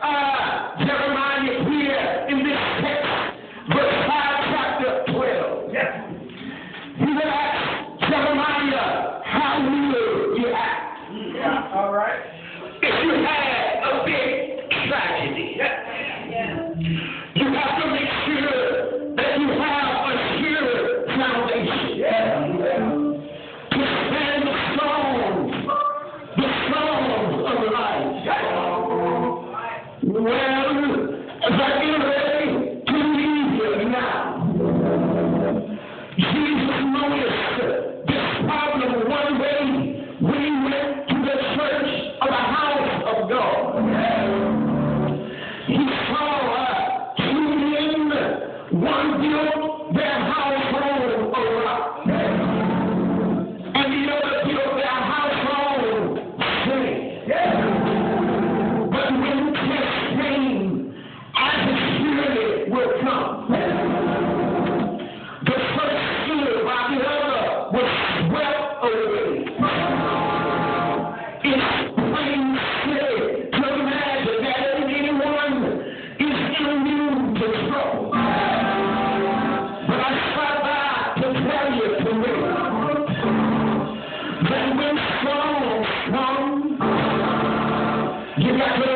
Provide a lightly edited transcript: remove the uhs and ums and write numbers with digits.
Jeremiah here in this text, verse 5, chapter 12. Yes. He will ask Jeremiah, how will you act? Yeah. All right. If you had a big tragedy, you have to make sure that you have a sure foundation. To stand the storms of life. Well, as I get ready to leave here now, Jesus noticed this problem one way when he went to the church of the house of God. He saw two men, one built their household on rock, and the other built their household straight. But when test came, as it surely will come, the first stood while the other was swept away. It's plain silly to imagine that anyone is immune to trouble. But I stopped by to tell you today that when storms come, you got to